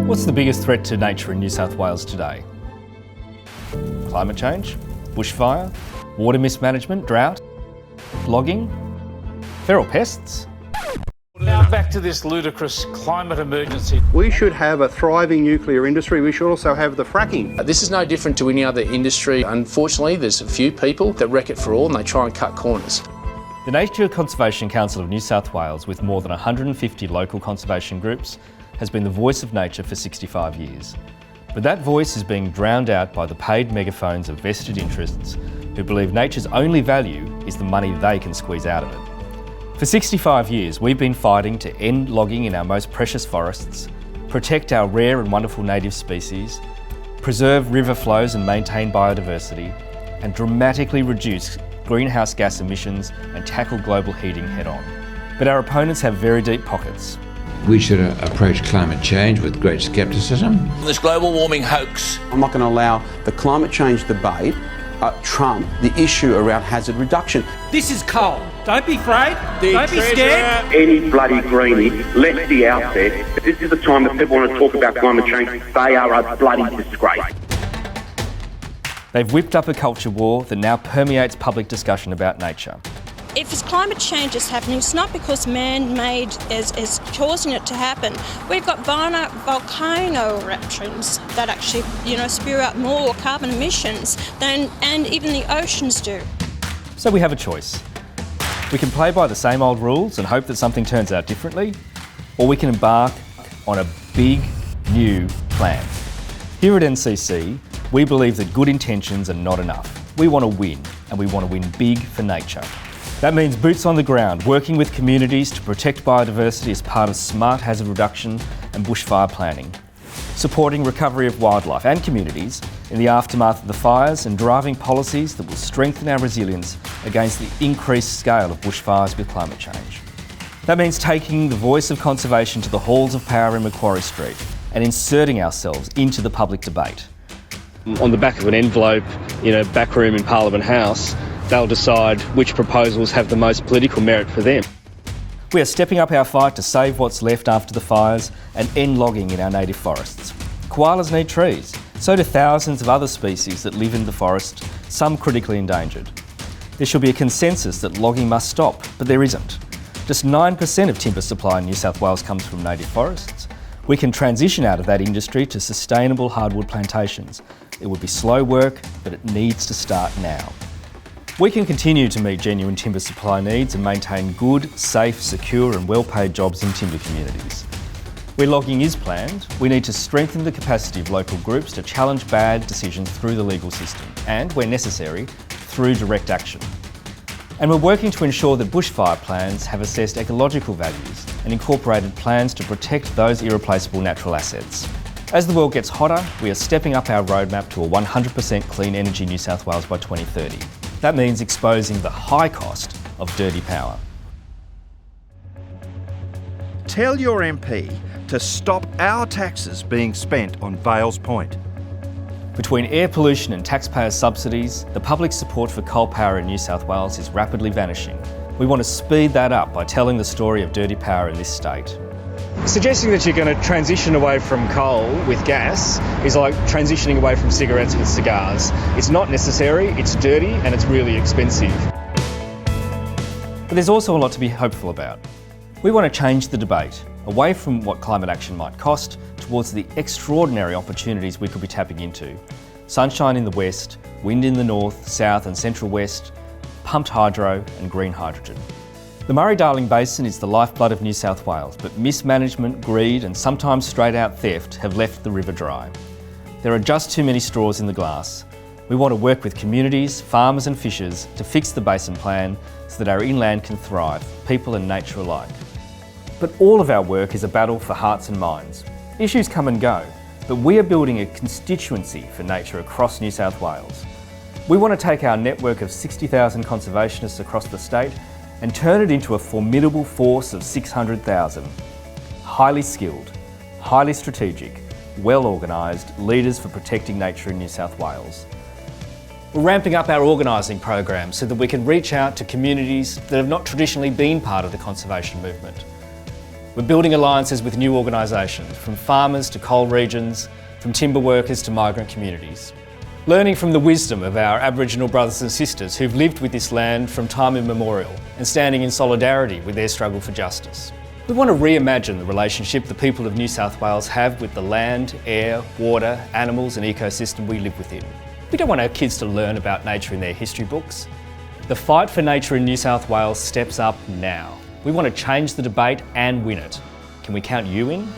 What's the biggest threat to nature in New South Wales today? Climate change, bushfire, water mismanagement, drought, logging, feral pests. Now back to this ludicrous climate emergency. We should have a thriving nuclear industry. We should also have the fracking. This is no different to any other industry. Unfortunately, there's a few people that wreck it for all and they try and cut corners. The Nature Conservation Council of New South Wales, with more than 150 local conservation groups, has been the voice of nature for 65 years. But that voice is being drowned out by the paid megaphones of vested interests who believe nature's only value is the money they can squeeze out of it. For 65 years, we've been fighting to end logging in our most precious forests, protect our rare and wonderful native species, preserve river flows and maintain biodiversity, and dramatically reduce greenhouse gas emissions and tackle global heating head-on. But our opponents have very deep pockets. We should approach climate change with great scepticism. This global warming hoax. I'm not going to allow the climate change debate trump the issue around hazard reduction. This is coal. Don't be afraid. Don't be scared. Any bloody greenie, let's be out there. This is the time that people want to talk about climate change. They are a bloody disgrace. They've whipped up a culture war that now permeates public discussion about nature. If this climate change is happening, it's not because man-made is causing it to happen. We've got volcano eruptions that actually, spew out more carbon emissions and even the oceans do. So we have a choice. We can play by the same old rules and hope that something turns out differently, or we can embark on a big, new plan. Here at NCC, we believe that good intentions are not enough. We want to win, and we want to win big for nature. That means boots on the ground, working with communities to protect biodiversity as part of smart hazard reduction and bushfire planning, supporting recovery of wildlife and communities in the aftermath of the fires, and driving policies that will strengthen our resilience against the increased scale of bushfires with climate change. That means taking the voice of conservation to the halls of power in Macquarie Street and inserting ourselves into the public debate. On the back of an envelope in a back room in Parliament House, they'll decide which proposals have the most political merit for them. We are stepping up our fight to save what's left after the fires and end logging in our native forests. Koalas need trees, so do thousands of other species that live in the forest, some critically endangered. There should be a consensus that logging must stop, but there isn't. Just 9% of timber supply in New South Wales comes from native forests. We can transition out of that industry to sustainable hardwood plantations. It would be slow work, but it needs to start now. We can continue to meet genuine timber supply needs and maintain good, safe, secure and well-paid jobs in timber communities. Where logging is planned, we need to strengthen the capacity of local groups to challenge bad decisions through the legal system and, where necessary, through direct action. And we're working to ensure that bushfire plans have assessed ecological values and incorporated plans to protect those irreplaceable natural assets. As the world gets hotter, we are stepping up our roadmap to a 100% clean energy New South Wales by 2030. That means exposing the high cost of dirty power. Tell your MP to stop our taxes being spent on Vales Point. Between air pollution and taxpayer subsidies, the public support for coal power in New South Wales is rapidly vanishing. We want to speed that up by telling the story of dirty power in this state. Suggesting that you're going to transition away from coal with gas is like transitioning away from cigarettes with cigars. It's not necessary, it's dirty and it's really expensive. But there's also a lot to be hopeful about. We want to change the debate away from what climate action might cost towards the extraordinary opportunities we could be tapping into. Sunshine in the west, wind in the north, south and central west, pumped hydro and green hydrogen. The Murray-Darling Basin is the lifeblood of New South Wales, but mismanagement, greed and sometimes straight-out theft have left the river dry. There are just too many straws in the glass. We want to work with communities, farmers and fishers to fix the basin plan so that our inland can thrive, people and nature alike. But all of our work is a battle for hearts and minds. Issues come and go, but we are building a constituency for nature across New South Wales. We want to take our network of 60,000 conservationists across the state and turn it into a formidable force of 600,000. Highly skilled, highly strategic, well organised leaders for protecting nature in New South Wales. We're ramping up our organising program so that we can reach out to communities that have not traditionally been part of the conservation movement. We're building alliances with new organisations, from farmers to coal regions, from timber workers to migrant communities. Learning from the wisdom of our Aboriginal brothers and sisters who've lived with this land from time immemorial and standing in solidarity with their struggle for justice. We want to reimagine the relationship the people of New South Wales have with the land, air, water, animals and ecosystem we live within. We don't want our kids to learn about nature in their history books. The fight for nature in New South Wales steps up now. We want to change the debate and win it. Can we count you in?